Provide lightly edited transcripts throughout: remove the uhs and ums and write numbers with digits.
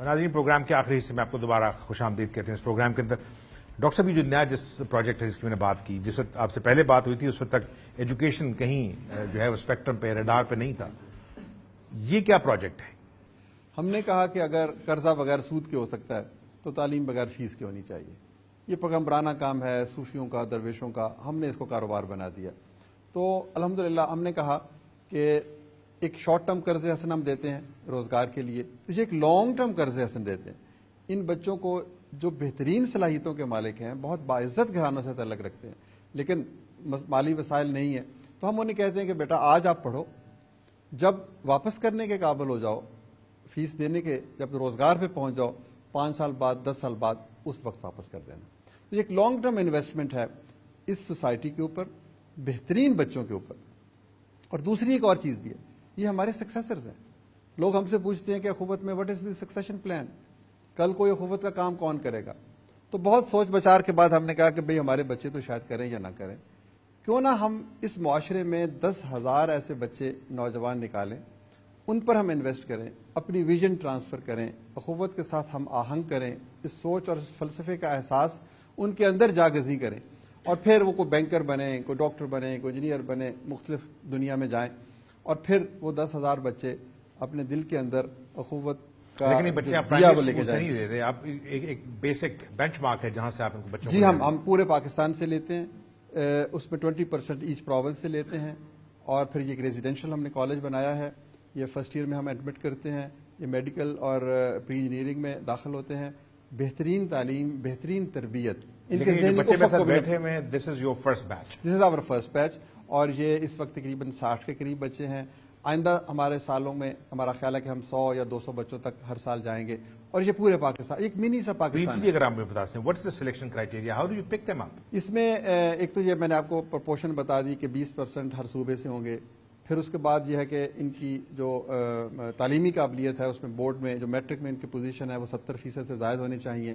ناظرین، پروگرام کے آخری حصے میں آپ کو دوبارہ خوش آمدید کہتے ہیں. اس پروگرام کے اندر ڈاکٹر صاحب جو نیا جس پروجیکٹ ہے جس کی میں نے بات کی، جس وقت آپ سے پہلے بات ہوئی تھی اس وقت تک ایجوکیشن کہیں جو ہے وہ اسپیکٹرم پہ ریڈار پہ نہیں تھا. یہ کیا پروجیکٹ ہے؟ ہم نے کہا کہ اگر قرضہ بغیر سود کے ہو سکتا ہے تو تعلیم بغیر فیس کی ہونی چاہیے. یہ پیغمبرانہ کام ہے صوفیوں کا، درویشوں کا. ہم نے اس کو کاروبار بنا دیا. تو الحمدللہ ہم نے کہا کہ ایک شارٹ ٹرم قرض حسن ہم دیتے ہیں روزگار کے لیے، تو یہ ایک لانگ ٹرم قرض حسن دیتے ہیں. ان بچوں کو جو بہترین صلاحیتوں کے مالک ہیں، بہت باعزت گھرانوں سے تعلق رکھتے ہیں، لیکن مالی وسائل نہیں ہے، تو ہم انہیں کہتے ہیں کہ بیٹا آج آپ پڑھو، جب واپس کرنے کے قابل ہو جاؤ، فیس دینے کے جب روزگار پہ پہنچ جاؤ، 5 سال بعد 10 سال بعد اس وقت واپس کر دینا. تو یہ ایک لانگ ٹرم انویسٹمنٹ ہے اس سوسائٹی کے اوپر، بہترین بچوں کے اوپر. اور دوسری ایک اور چیز بھی ہے، یہ ہمارے سکسیسرز ہیں. لوگ ہم سے پوچھتے ہیں کہ اخوت میں what is the succession plan, کل کوئی اخوت کا کام کون کرے گا؟ تو بہت سوچ بچار کے بعد ہم نے کہا کہ بھئی ہمارے بچے تو شاید کریں یا نہ کریں، کیوں نہ ہم اس معاشرے میں 10,000 ایسے بچے نوجوان نکالیں، ان پر ہم انویسٹ کریں، اپنی ویژن ٹرانسفر کریں، اخوت کے ساتھ ہم آہنگ کریں، اس سوچ اور اس فلسفے کا احساس ان کے اندر جاگزی کریں، اور پھر وہ کوئی بینکر بنے، کوئی ڈاکٹر بنے، کوئی انجینئر بنے، مختلف دنیا میں جائیں، اور پھر وہ 10,000 بچے اپنے دل کے اندر اخوت کا لیکن بچے آپ دیا وہ لے کے نہیں جائیں. دے رہے، آپ ایک بیسک بینچ مارک ہے جہاں سے آپ ان کو بچوں جی کو ہم پورے پاکستان سے لیتے ہیں، اس میں 20% ایچ پروونس سے لیتے ہیں. اور پھر یہ ایک ریزیڈینشل ہم نے کالج بنایا ہے، یہ فرسٹ ایئر میں ہم ایڈمٹ کرتے ہیں، یہ میڈیکل اور پری انجینئرنگ میں داخل ہوتے ہیں. بہترین تعلیم، بہترین تربیت، ان کے ذہنی بچے افق کو بیٹھے ہوئے. This is your first batch. This is our first batch, اور یہ اس وقت تقریباً 60 کے قریب بچے ہیں. آئندہ ہمارے سالوں میں ہمارا خیال ہے کہ ہم 100 یا 200 بچوں تک ہر سال جائیں گے، اور یہ پورے پاکستان ایک منی سا پاکستان بریفلی اگر آپ مجھے بتا سکتے ہیں what's the selection criteria, how do you pick them up? اس میں ایک تو یہ میں نے آپ کو پرپورشن بتا دی کہ 20% ہر صوبے سے ہوں گے. پھر اس کے بعد یہ ہے کہ ان کی جو تعلیمی قابلیت ہے اس میں بورڈ میں جو میٹرک میں ان کی پوزیشن ہے وہ 70% سے زائد ہونی چاہیے.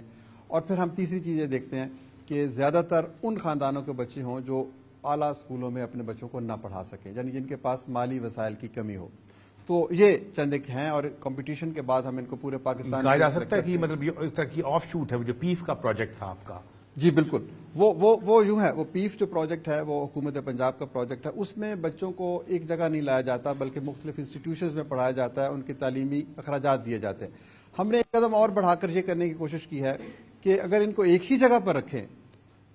اور پھر ہم تیسری چیز یہ دیکھتے ہیں کہ زیادہ تر ان خاندانوں کے بچے ہوں جو اعلیٰ اسکولوں میں اپنے بچوں کو نہ پڑھا سکیں، یعنی جن کے پاس مالی وسائل کی کمی ہو. تو یہ چند ایک ہیں، اور کمپٹیشن کے بعد ہم ان کو پورے پاکستان کہا جا سکتا ہے کہ مطلب یہ ایک طرح کی آف شوٹ ہے جو پیف کا پروجیکٹ تھا آپ کا. جی بالکل، وہ یوں ہے، وہ پیف جو پروجیکٹ ہے وہ حکومت پنجاب کا پروجیکٹ ہے. اس میں بچوں کو ایک جگہ نہیں لایا جاتا بلکہ مختلف انسٹیٹیوشنز میں پڑھایا جاتا ہے، ان کی تعلیمی اخراجات دیے جاتے ہیں. ہم نے ایک قدم اور بڑھا کر یہ کرنے کی کوشش کی ہے کہ اگر ان کو ایک ہی جگہ پر رکھیں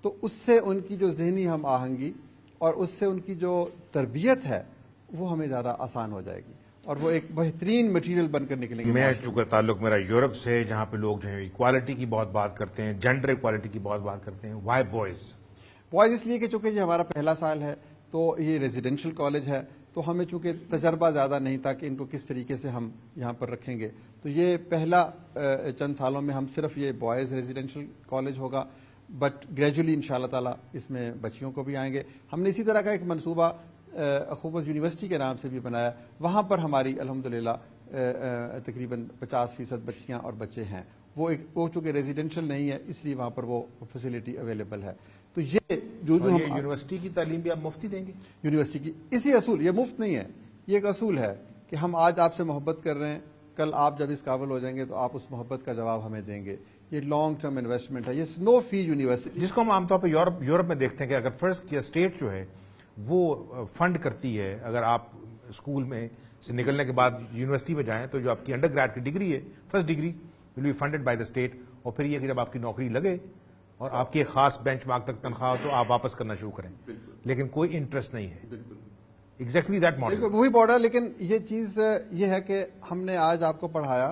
تو اس سے ان کی جو ذہنی ہم آہنگی اور اس سے ان کی جو تربیت ہے وہ ہمیں زیادہ آسان ہو جائے گی، اور وہ ایک بہترین مٹیریل بن کر نکلیں گے. میں چونکہ تعلق میرا یورپ سے، جہاں پہ لوگ جو ہے ایکوالٹی کی بہت بات کرتے ہیں، جینڈر ایکوالٹی کی بہت بات کرتے ہیں. وائی بوائز اس لیے کہ چونکہ یہ ہمارا پہلا سال ہے تو یہ ریزیڈینشل کالج ہے، تو ہمیں چونکہ تجربہ زیادہ نہیں تھا کہ ان کو کس طریقے سے ہم یہاں پر رکھیں گے. تو یہ پہلا چند سالوں میں ہم صرف یہ بوائز ریزیڈینشل کالج ہوگا، بٹ گریجولی ان شاء اللہ تعالیٰ اس میں بچیوں کو بھی آئیں گے. ہم نے اسی طرح کا ایک منصوبہ اخوت یونیورسٹی کے نام سے بھی بنایا، وہاں پر ہماری الحمدللہ تقریباً 50% بچیاں اور بچے ہیں. وہ چونکہ ریزیڈینشل نہیں ہے اس لیے وہاں پر وہ فیسلٹی اویلیبل ہے. تو یہ جو ہم یونیورسٹی کی تعلیم بھی آپ مفتی دیں گے؟ یونیورسٹی کی اسی اصول، یہ مفت نہیں ہے، یہ ایک اصول ہے کہ ہم آج آپ سے محبت کر رہے ہیں، کل آپ جب اس قابل ہو جائیں گے تو آپ اس محبت کا جواب ہمیں دیں گے. یہ لانگ ٹرم انویسٹمنٹ ہے، یہ نو فی یونیورسٹی، جس کو ہم عام طور پہ یورپ میں دیکھتے ہیں کہ اگر فرض کیا اسٹیٹ جو ہے وہ فنڈ کرتی ہے، اگر آپ اسکول میں سے نکلنے کے بعد یونیورسٹی میں جائیں تو جو آپ کی انڈر گریڈ کی ڈگری ہے، first degree will be funded by the state. اور پھر یہ کہ جب آپ کی نوکری لگے اور آپ کی ایک خاص بینچ مارک تک تنخواہ ہو تو آپ واپس کرنا شروع کریں، لیکن کوئی انٹرسٹ نہیں ہے. ایگزیکٹلی دیٹ ماڈل، وہی ماڈل. لیکن یہ چیز یہ ہے کہ ہم نے آج آپ کو پڑھایا،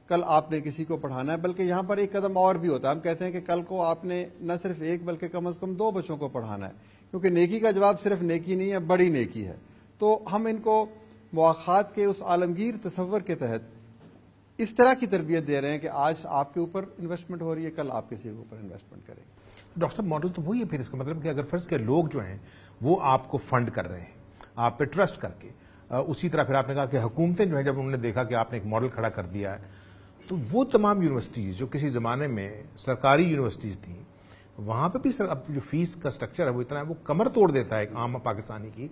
کل آپ نے کسی کو پڑھانا ہے، بلکہ یہاں پر ایک قدم اور بھی ہوتا ہے. ہم کہتے ہیں کہ کل کو آپ نے نہ صرف ایک بلکہ کم از کم 2 بچوں کو پڑھانا ہے، کیونکہ نیکی کا جواب صرف نیکی نہیں ہے، بڑی نیکی ہے. تو ہم ان کو مواخات کے اس عالمگیر تصور کے تحت اس طرح کی تربیت دے رہے ہیں کہ آج آپ کے اوپر انویسٹمنٹ ہو رہی ہے، کل آپ کسی کے اوپر انویسٹمنٹ کریں گے. ڈاکٹر صاحب ماڈل تو وہی ہے پھر. اس کا مطلب کہ اگر فرض کے لوگ جو ہیں وہ آپ کو فنڈ کر رہے ہیں آپ پہ ٹرسٹ کر کے، اسی طرح پھر آپ نے کہا کہ حکومتیں جو ہیں جب انہوں نے دیکھا کہ آپ نے ایک ماڈل کھڑا کر دیا ہے، تو وہ تمام یونیورسٹیز جو کسی زمانے میں سرکاری یونیورسٹیز تھیں، وہاں پہ بھی اب جو فیس کا سٹرکچر ہے وہ اتنا ہے، وہ کمر توڑ دیتا ہے ایک عام پاکستانی کی.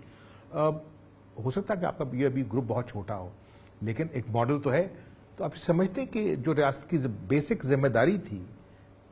ہو سکتا ہے کہ آپ کا یہ ابھی گروپ بہت چھوٹا ہو، لیکن ایک ماڈل تو ہے تو آپ سمجھتے ہیں کہ جو ریاست کی بیسک ذمہ داری تھی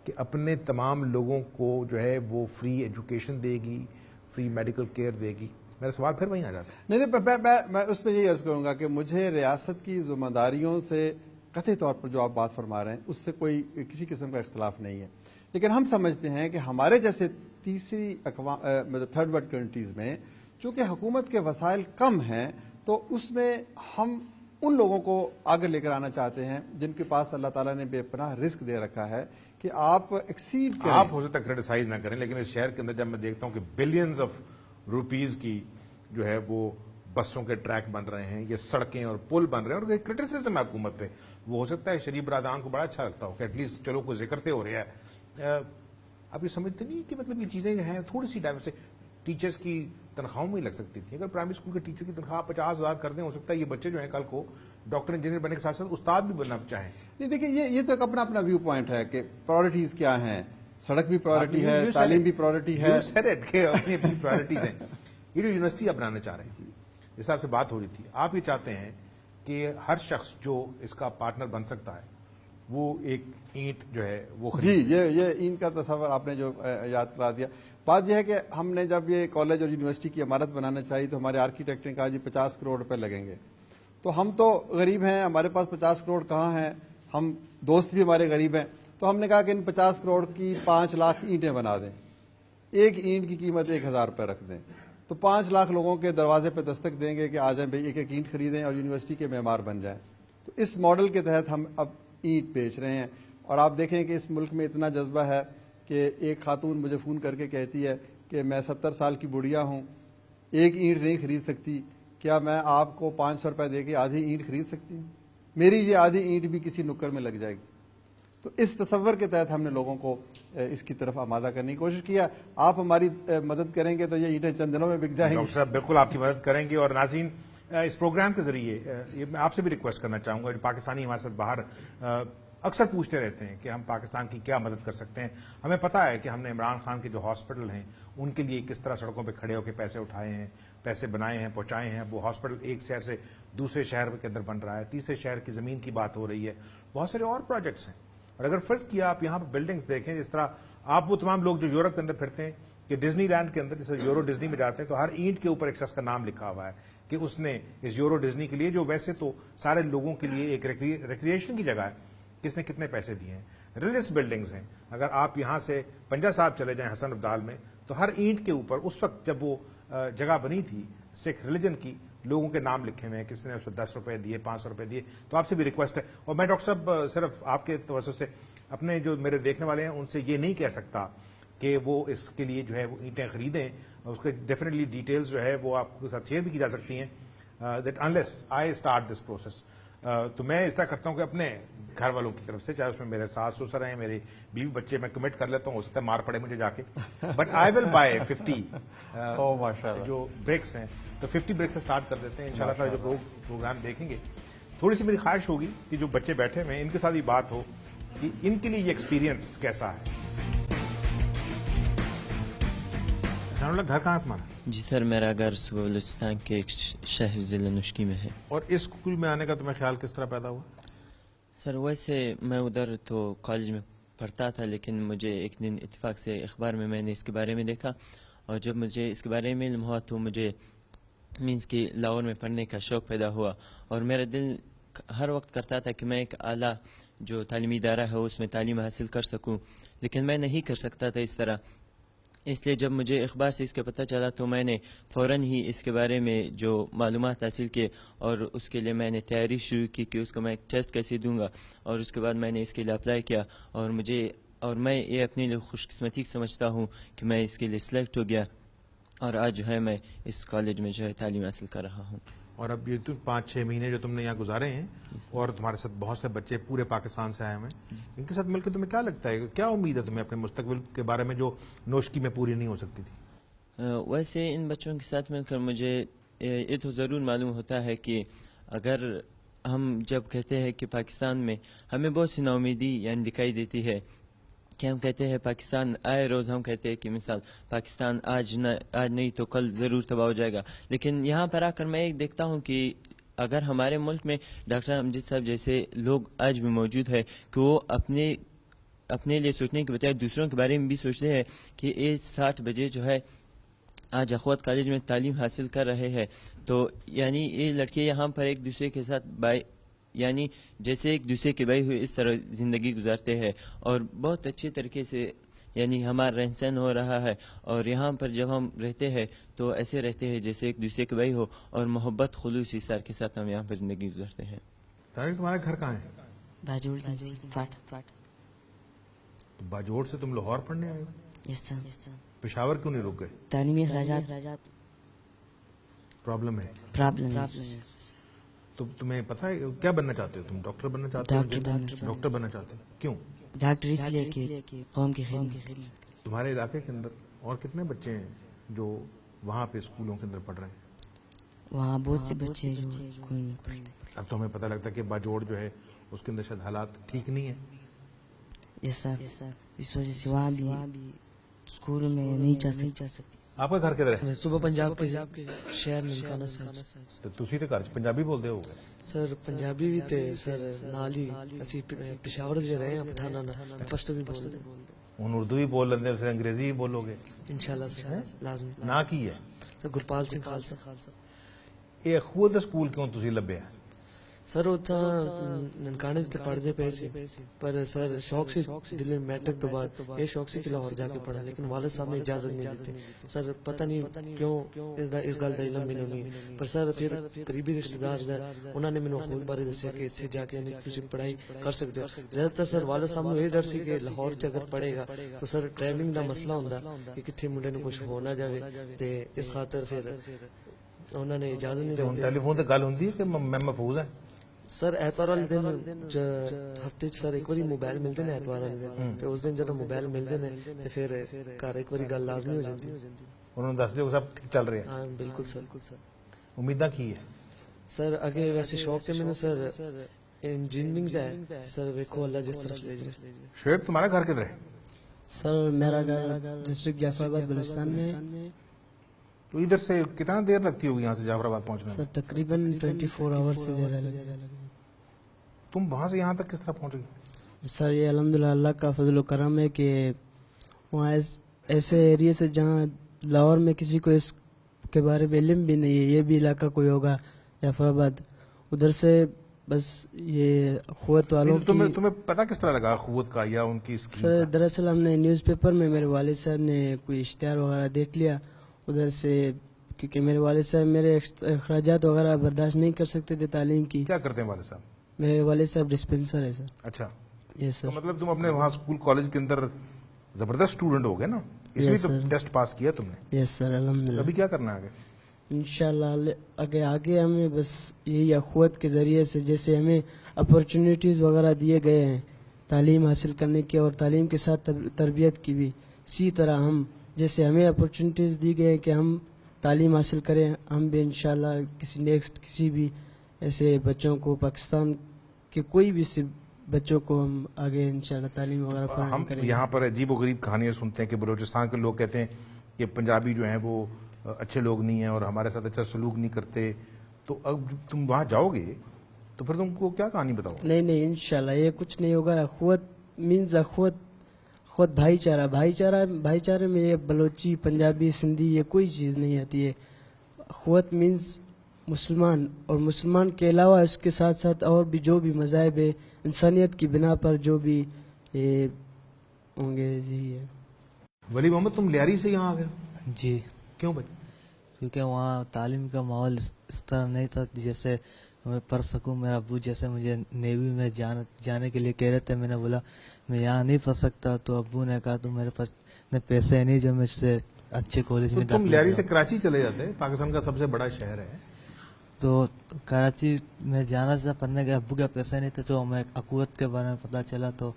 کہ اپنے تمام لوگوں کو جو ہے وہ فری ایجوکیشن دے گی, فری میڈیکل کیئر دے گی, میرا سوال پھر وہیں آ جاتا ہے. نہیں, میں اس پہ یہی عرض کروں گا کہ مجھے ریاست کی ذمہ داریوں سے قطعی طور پر جو آپ بات فرما رہے ہیں اس سے کوئی کسی قسم کا اختلاف نہیں ہے, لیکن ہم سمجھتے ہیں کہ ہمارے جیسے تیسری مطلب تھرڈ ورلڈ کنٹریز میں چونکہ حکومت کے وسائل کم ہیں تو اس میں ہم ان لوگوں کو آگے لے کر آنا چاہتے ہیں جن کے پاس اللہ تعالیٰ نے بے پناہ رزق دے رکھا ہے کہ آپ ایکسیڈ کریں. آپ ہو سکتا ہے کرٹیسائز نہ کریں, لیکن اس شہر کے اندر جب میں دیکھتا ہوں کہ بلینز آف روپیز کی جو ہے وہ بسوں کے ٹریک بن رہے ہیں, یہ سڑکیں اور پل بن رہے ہیں, اور کرٹیسزم ہے حکومت پہ, وہ ہو سکتا ہے شریف برادران کو بڑا اچھا لگتا ہو کہ ایٹ لیسٹ چلو کوئی ذکر تو ہو رہا ہے. آپ یہ سمجھتے نہیں کہ مطلب یہ چیزیں ہیں تھوڑی سی ڈائیورسٹی. ٹیچرس کی تنخواہوں میں ہی لگ سکتی تھی, اگر پرائمری اسکول کے ٹیچر کی تنخواہ 50,000 کر دیں, ہو سکتا ہے یہ بچے جو ہیں کل کو ڈاکٹر انجینئر بننے کے ساتھ ساتھ استاد بھی بننا چاہیں. نہیں دیکھیے, یہ تو اپنا اپنا ویو پوائنٹ ہے کہ پرائرٹیز کیا ہیں. سڑک بھی پرائرٹی ہے, تعلیم بھی پرائرٹی ہے, پرائرٹیز ہیں. یہ جو یونیورسٹی آپ بنانا چاہ رہے ہیں, جس حساب سے بات ہو رہی تھی, آپ یہ چاہتے ہیں کہ ہر شخص جو اس کا پارٹنر بن سکتا ہے وہ ایک اینٹ جو ہے وہ جی یہ اینٹ کا تصور آپ نے جو یاد کرا دیا. بات یہ ہے کہ ہم نے جب یہ کالج اور یونیورسٹی کی عمارت بنانا چاہیے تو ہمارے آرکیٹیکٹ نے کہا جی 50 کروڑ روپے لگیں گے. تو ہم تو غریب ہیں, ہمارے پاس 50 کروڑ کہاں ہیں, ہم دوست بھی ہمارے غریب ہیں, تو ہم نے کہا کہ ان 50 کروڑ کی 5 لاکھ اینٹیں بنا دیں, ایک اینٹ کی قیمت 1,000 روپے رکھ دیں, تو 5 لاکھ لوگوں کے دروازے پہ دستک دیں گے کہ آ جائیں بھائی ایک ایک اینٹ خریدیں اور یونیورسٹی کے معمار بن جائیں. تو اس ماڈل کے تحت ہم اب اینٹ بیچ رہے ہیں. اور آپ دیکھیں کہ اس ملک میں اتنا جذبہ ہے کہ ایک خاتون مجھے فون کر کے کہتی ہے کہ میں 70 سال کی بڑھیا ہوں, ایک اینٹ نہیں خرید سکتی, کیا میں آپ کو 500 روپے دے کے آدھی اینٹ خرید سکتی ہوں؟ میری یہ آدھی اینٹ بھی کسی نکر میں لگ جائے گی. تو اس تصور کے تحت ہم نے لوگوں کو اس کی طرف آمادہ کرنے کی کوشش کیا. آپ ہماری مدد کریں گے تو یہ اینٹیں چند دنوں میں بک جائیں گی. ڈاکٹر صاحب بالکل آپ کی مدد کریں گے. اور ناظرین, اس پروگرام کے ذریعے یہ میں آپ سے بھی ریکویسٹ کرنا چاہوں گا, جو پاکستانی ہمارے ساتھ باہر اکثر پوچھتے رہتے ہیں کہ ہم پاکستان کی کیا مدد کر سکتے ہیں. ہمیں پتہ ہے کہ ہم نے عمران خان کے جو ہاسپٹل ہیں ان کے لیے کس طرح سڑکوں پہ کھڑے ہو کے پیسے اٹھائے ہیں, پیسے بنائے ہیں, پہنچائے ہیں. وہ ہاسپٹل ایک شہر سے دوسرے شہر کے اندر بن رہا ہے, تیسرے شہر کی زمین کی بات ہو رہی ہے, بہت سارے اور پروجیکٹس ہیں. اور اگر فرض کیا آپ یہاں پہ بلڈنگز دیکھیں, جس طرح آپ وہ تمام لوگ جو یورپ کے اندر پھرتے ہیں کہ ڈزنی لینڈ کے اندر جیسے یورو ڈزنی میں جاتے ہیں تو ہر اینٹ کے اوپر ایک شخص کا نام لکھا ہوا ہے کہ اس نے اس یورو ڈزنی کے لیے, جو ویسے تو سارے لوگوں کے لیے ایک ریکریشن کی جگہ ہے, کس نے کتنے پیسے دیے ہیں. ریلیجس بلڈنگز ہیں, اگر آپ یہاں سے پنجا صاحب چلے جائیں حسن ابدال میں, تو ہر اینٹ کے اوپر اس وقت جب وہ جگہ بنی تھی سکھ ریلیجن کی, لوگوں کے نام لکھے ہوئے ہیں, کس نے اس وقت 10 روپے دیے, 500 روپے دیے. تو آپ سے بھی ریکویسٹ ہے, اور میں ڈاکٹر صاحب صرف آپ کے توسط سے اپنے جو میرے دیکھنے والے ہیں ان سے یہ نہیں کہہ سکتا کہ وہ اس کے لیے جو ہے وہ اینٹیں خریدیں. اس کے ڈیفینیٹلی ڈیٹیلز جو ہے وہ آپ کے ساتھ شیئر بھی کی جا سکتی ہیں, that unless I start this process. تو میں اس طرح کرتا ہوں کہ اپنے گھر والوں کی طرف سے, چاہے اس میں میرے ساس سسر ہیں, میری بیوی بچے, میں کمٹ کر لیتا ہوں, ہو سکتا ہے مار پڑے مجھے جا کے, بٹ آئی ول بائی 50 جو بریکس ہیں, تو 50 بریک سے اسٹارٹ کر دیتے ہیں ان شاء اللہ. جو پروگرام دیکھیں گے, تھوڑی سی میری خواہش ہوگی کہ جو بچے بیٹھے ہوئے ہیں ان کے ساتھ یہ بات ہو کہ ان کے لیے یہ ایکسپیرینس کیسا ہے. گھر کہاں تمہارا؟ جی سر, میرا گھر صوبہ بلوچستان کے ایک شہر ضلع نشکی میں ہے. اور اس اسکول میں آنے کا تمہیں خیال کس طرح پیدا ہوا؟ سر ویسے میں ادھر تو کالج میں پڑھتا تھا, لیکن مجھے ایک دن اتفاق سے اخبار میں نے اس کے بارے میں دیکھا, اور جب مجھے اس کے بارے میں علم ہوا تو مجھے مینس کہ لاہور میں پڑھنے کا شوق پیدا ہوا. اور میرا دل ہر وقت کرتا تھا کہ میں ایک اعلیٰ جو تعلیمی ادارہ ہے اس میں تعلیم حاصل کر سکوں, لیکن میں نہیں کر سکتا تھا اس طرح. اس لیے جب مجھے اخبار سے اس کا پتہ چلا تو میں نے فوراً ہی اس کے بارے میں جو معلومات حاصل کیے, اور اس کے لیے میں نے تیاری شروع کی کہ اس کو میں ایک ٹیسٹ کیسے دوں گا, اور اس کے بعد میں نے اس کے لیے اپلائی کیا. اور میں یہ اپنے لیے خوش قسمتی سمجھتا ہوں کہ میں اس کے لیے سلیکٹ ہو گیا, اور آج جو ہے میں اس کالج میں جو ہے تعلیم حاصل کر رہا ہوں. اور اب یہ 5-6 مہینے جو تم نے یہاں گزارے ہیں, اور تمہارے ساتھ بہت سے بچے پورے پاکستان سے آئے ہوئے ہیں, ان کے ساتھ مل کے تمہیں کیا لگتا ہے, کیا امید ہے تمہیں اپنے مستقبل کے بارے میں جو نوشکی میں پوری نہیں ہو سکتی تھی؟ ویسے ان بچوں کے ساتھ مل کر مجھے یہ تو ضرور معلوم ہوتا ہے کہ اگر ہم جب کہتے ہیں کہ پاکستان میں ہمیں بہت سی ناامیدی یعنی دکھائی دیتی ہے کہ ہم کہتے ہیں پاکستان آئے روز ہم کہتے ہیں کہ مثال پاکستان آج نہیں تو کل ضرور تباہ ہو جائے گا, لیکن یہاں پر آ کر میں ایک دیکھتا ہوں کہ اگر ہمارے ملک میں ڈاکٹر امجد صاحب جیسے لوگ آج بھی موجود ہے کہ وہ اپنے لیے سوچنے کے بجائے دوسروں کے بارے میں بھی سوچتے ہیں کہ یہ 60 بجے جو ہے آج اخوت کالج میں تعلیم حاصل کر رہے ہیں، تو یعنی یہ لڑکے یہاں پر ایک دوسرے کے ساتھ یعنی جیسے ایک دوسرے کے بھائی ہوئے اس طرح زندگی گزارتے ہیں، اور بہت اچھے طریقے سے یعنی ہمارا رہن سہن ہو رہا ہے، اور یہاں پر جب ہم رہتے ہیں تو ایسے رہتے ہیں جیسے ایک دوسرے کے بھائی ہو، اور محبت خلوص ایثار کے ساتھ ہم یہاں پر زندگی گزارتے ہیں. طارق تمہارا گھر کہاں ہے؟ باجوڑ فاٹ. تو باجوڑ سے تم لاہور پڑھنے آئے ہو؟ یس سر. پشاور کیوں نہیں رک گئے؟ تعلیمی اخراجات پرابلم ہے. پرابلم. تو تمہیں پتہ ہے کیا بننا چاہتے ہو تم؟ ڈاکٹر بننا چاہتے ہو؟ ڈاکٹر بننا چاہتے ہو؟ کیوں؟ ڈاکٹر اس لیے کہ قوم کی خدمت. تمہارے علاقے کے اندر اور کتنے بچے ہیں جو وہاں پہ اسکولوں کے اندر پڑھ رہے ہیں؟ وہاں بہت سے بچے جو اسکول میں پڑھتے ہیں. اب تو ہمیں پتہ لگتا ہے کہ باجوڑ جو ہے اس کے اندر شاید حالات ٹھیک نہیں ہیں. یس سر. اس وجہ سے وہاں بھی اسکول میں نہیں جا سکتی. آپ کا گھر کدھر ہے؟ صبح پنجاب کے شہر ننکانہ صاحب. تو تسی تے گھر پنجابی بولتے ہو گے؟ سر پنجابی بھی تے سر نال ہی اسی پشاور دے رہے ہیں پٹھانا تے پشتو بھی بولتے ہیں. ہن اردو بھی بول لیندے ہو، انگریزی بھی بولو گے انشاءاللہ سر لازمی. نا کی ہے؟ سر گرپال سنگھ خالصہ. یہ اخوت دا سکول کیوں تسی لبیا؟ سر اتنا ننکانے تے پڑھتے پے سی، پر سر شوق سے دل میں میٹرک تو بعد یہ شوق سے کہ لاہور جا کے پڑھا، لیکن والد صاحب نے اجازت نہیں دیتے. سر پتہ نہیں کیوں اس گل دا علم مینوں نہیں، پر سر پھر قریبی رشتہ دار انہوں نے مینوں خود بارے دسیا کہ اتنے جا کے تسی پڑھائی کر سکتے ہو. زیادہ تر سر والد صاحب نوں یہ ڈر سی کہ لاہور چ اگر پڑھے گا تو سر ٹریولنگ دا مسئلہ ہوندا کہ کتنے منڈے نوں کچھ ہو نہ جاوے، تے اس خاطر پھر انہوں نے اجازت نہیں ہن دیتے. ٹیلی فون تے گل ہوندی ہے کہ میں محفوظ ہاں؟ سر ایتوار والے دن ہفتے سر ایک باری موبائل ملتے ہیں ایتوار والے دن، تو اس دن جب موبائل ملتے ہیں تو پھر گھر ایک باری گل لازمی ہو جاتی. انہوں نے دس دیو سب ٹھیک چل رہے ہیں؟ ہاں بالکل سر. امیداں کی ہے؟ سر اگے ویسے شوق تے میں سر انجینئرنگ دا ہے، سر ویکھو اللہ جس طرف لے جائے. شعیب تمہارا گھر کدھر ہے؟ سر میرا گھر ڈسٹرکٹ جعفر آباد بلوچستان میں. تو ادھر سے کتنا دیر لگتی ہوگی یہاں سے جعفر آباد پہنچنے میں؟ سر تقریباً 24 آورس سے زیادہ لگے. تم وہاں سے یہاں تک کس طرح پہنچ گئی؟ سر یہ الحمدللہ اللہ کا فضل و کرم ہے کہ وہاں ایسے ایریے سے جہاں لاہور میں کسی کو اس کے بارے میں علم بھی نہیں ہے، یہ بھی علاقہ کوئی ہوگا جعفر آباد، ادھر سے بس یہ اخوت والوں کی. تمہیں پتہ کس طرح لگا اخوت کا یا ان کی اسکیم سر کا؟ دراصل ہم نے نیوز پیپر میں میرے والد صاحب نے کوئی اشتہار وغیرہ دیکھ لیا ادھر سے، کیونکہ میرے والد صاحب میرے اخراجات وغیرہ برداشت نہیں کر سکتے تھے تعلیم کی. کیا کرتے ہیں والد صاحب؟ میرے والد صاحب ڈسپینسر ہے سر. اچھا، یس تو سر. مطلب تم اپنے وہاں اسکول کالج کے اندر زبردست اسٹوڈنٹ ہو گئے نا، اس لیے تو ٹیسٹ پاس کیا تم نے. یس سر الحمدللہ. ابھی کیا کرنا ہے آگے؟ انشاءاللہ آگے ہمیں بس یہی اخوت کے ذریعے سے جیسے ہمیں اپرچونیٹیز وغیرہ دیے گئے ہیں تعلیم حاصل کرنے کی اور تعلیم کے ساتھ تربیت کی بھی، اسی طرح ہم جیسے ہمیں اپرچونیٹیز دی گئے ہیں کہ ہم تعلیم حاصل کریں، ہم بھی انشاءاللہ کسی بھی ایسے بچوں کو پاکستان کے کوئی بھی بچوں کو ہم آگے انشاءاللہ تعلیم وغیرہ فراہم ہم کریں. یہاں پر عجیب و غریب کہانیاں سنتے ہیں کہ بلوچستان کے لوگ کہتے ہیں کہ پنجابی جو ہیں وہ اچھے لوگ نہیں ہیں اور ہمارے ساتھ اچھا سلوک نہیں کرتے. تو اب تم وہاں جاؤ گے تو پھر تم کو کیا کہانی بتاؤ؟ نہیں انشاءاللہ یہ کچھ نہیں ہوگا. اخوت مینز اخوت بھائی چارے میں یہ بلوچی پنجابی سندھی یہ کوئی چیز نہیں آتی ہے. اخوت مینز مسلمان، اور مسلمان کے علاوہ اس کے ساتھ ساتھ اور بھی جو بھی مذاہب ہے انسانیت کی بنا پر جو بھی ہوں گے. جی ولی محمد تم لیاری سے یہاں آ گئے؟ جی کیوں بھائی؟ کیونکہ وہاں تعلیم کا ماحول اس طرح نہیں تھا جیسے میں پڑھ سکوں. میرا ابو جیسے مجھے نیوی میں جانے کے لیے کہہ رہے تھے، میں نے بولا میں یہاں نہیں پڑھ سکتا، تو ابو نے کہا تو میرے پاس پیسے نہیں جو میں سے اچھے کالج میں تم لیاری سے کراچی چلے جاتے، پاکستان کا سب سے بڑا شہر ہے. تو کراچی میں جانا تھا پڑھنے کے، ابو کے پیسے نہیں تھے، تو میں اخوت کے بارے میں پتہ چلا تو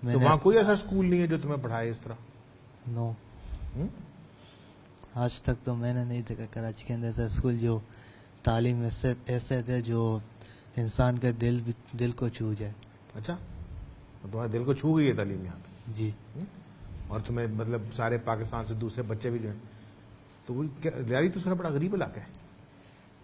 میں تو وہاں کوئی ایسا اسکول نہیں ہے جو تمہیں پڑھائے اس طرح؟ نو، آج تک تو میں نے نہیں دیکھا کراچی کے اندر ایسا اسکول جو تعلیم ایسے تھے جو انسان کے دل کو چھو جائے. اچھا، تمہارے دل کو چھو گئی ہے تعلیم یہاں پہ؟ جی. اور تمہیں مطلب سارے پاکستان سے دوسرے بچے بھی جو ہیں تو وہ لیاری تو سارا بڑا غریب علاقہ ہے.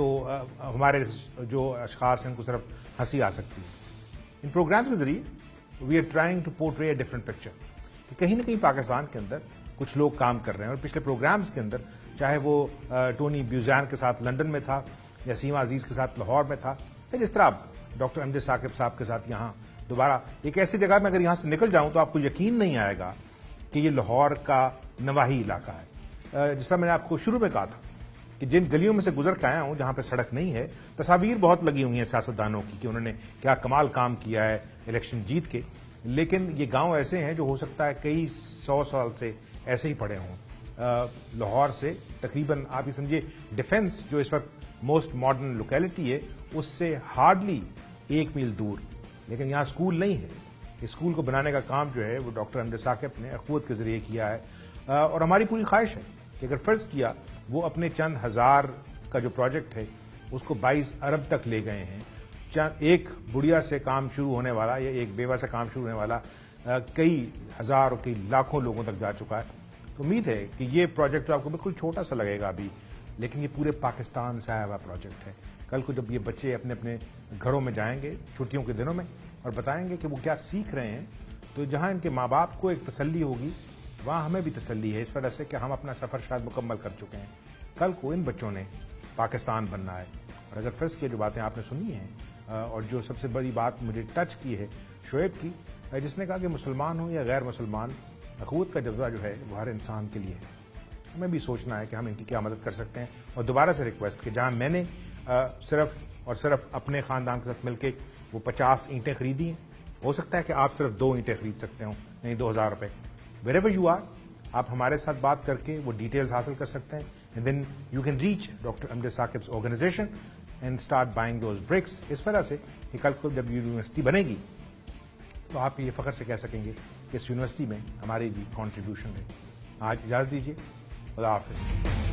تو ہمارے جو اشخاص ہیں ان کو صرف ہنسی آ سکتی ہے. ان پروگرامز کے ذریعے we are trying to portray a different picture کہ کہیں نہ کہیں پاکستان کے اندر کچھ لوگ کام کر رہے ہیں. اور پچھلے پروگرامز کے اندر چاہے وہ ٹونی بیوزین کے ساتھ لنڈن میں تھا یا سیما عزیز کے ساتھ لاہور میں تھا, یا جس طرح ڈاکٹر امجد ثاقب صاحب کے ساتھ یہاں دوبارہ ایک ایسی جگہ میں اگر یہاں سے نکل جاؤں تو آپ کو یقین نہیں آئے گا کہ یہ لاہور کا نواحی علاقہ ہے. جس طرح میں نے آپ کو شروع میں کہا تھا کہ جن گلیوں میں سے گزر کے آیا ہوں جہاں پہ سڑک نہیں ہے, تصاویر بہت لگی ہوئی ہیں سیاستدانوں کی کہ انہوں نے کیا کمال کام کیا ہے الیکشن جیت کے, لیکن یہ گاؤں ایسے ہیں جو ہو سکتا ہے کئی 100 سال سے ایسے ہی پڑے ہوں. لاہور سے تقریباً آپ یہ سمجھے ڈیفنس جو اس وقت موسٹ ماڈرن لوکیلٹی ہے اس سے ہارڈلی 1 میل دور, لیکن یہاں اسکول نہیں ہے. اسکول کو بنانے کا کام جو ہے وہ ڈاکٹر امجد ثاقب نے اخوت کے ذریعے کیا ہے. اور ہماری پوری خواہش ہے کہ اگر فرض کیا وہ اپنے چند ہزار کا جو پروجیکٹ ہے اس کو 22 ارب تک لے گئے ہیں. ایک بڑھیا سے کام شروع ہونے والا یا ایک بیوہ سے کام شروع ہونے والا کئی ہزار اور کئی لاکھوں لوگوں تک جا چکا ہے. تو امید ہے کہ یہ پروجیکٹ جو آپ کو بالکل چھوٹا سا لگے گا ابھی, لیکن یہ پورے پاکستان سے آیا ہوا پروجیکٹ ہے. کل کو جب یہ بچے اپنے اپنے گھروں میں جائیں گے چھٹیوں کے دنوں میں اور بتائیں گے کہ وہ کیا سیکھ رہے ہیں, تو جہاں ان کے ماں باپ کو ایک تسلی ہوگی وہاں ہمیں بھی تسلی ہے, اس وجہ سے کہ ہم اپنا سفر شاید مکمل کر چکے ہیں. کل کو ان بچوں نے پاکستان بننا ہے. اور اگر فرض کی جو باتیں آپ نے سنی ہیں اور جو سب سے بڑی بات مجھے ٹچ کی ہے شعیب کی, جس نے کہا کہ مسلمان ہوں یا غیر مسلمان اخوت کا جذبہ جو ہے وہ ہر انسان کے لیے ہے. ہمیں بھی سوچنا ہے کہ ہم ان کی کیا مدد کر سکتے ہیں. اور دوبارہ سے ریکویسٹ کہ جہاں میں نے صرف اور صرف اپنے خاندان کے ساتھ مل کے وہ 50 اینٹیں خریدی ہیں, ہو سکتا ہے کہ آپ صرف 2 اینٹیں خرید سکتے ہوں, نہیں 2000 روپے. ویر ایور یو آر, آپ ہمارے ساتھ بات کر کے وہ ڈیٹیلز حاصل کر سکتے ہیں. And then you can reach doctor Amjad ثاقب's organization and start buying those bricks. اس وجہ سے کہ کل کو جب یونیورسٹی بنے گی تو آپ یہ فخر سے کہہ سکیں گے کہ اس یونیورسٹی میں ہماری بھی کنٹریبیوشن ہے. آج اجازت دیجیے, خدا حافظ.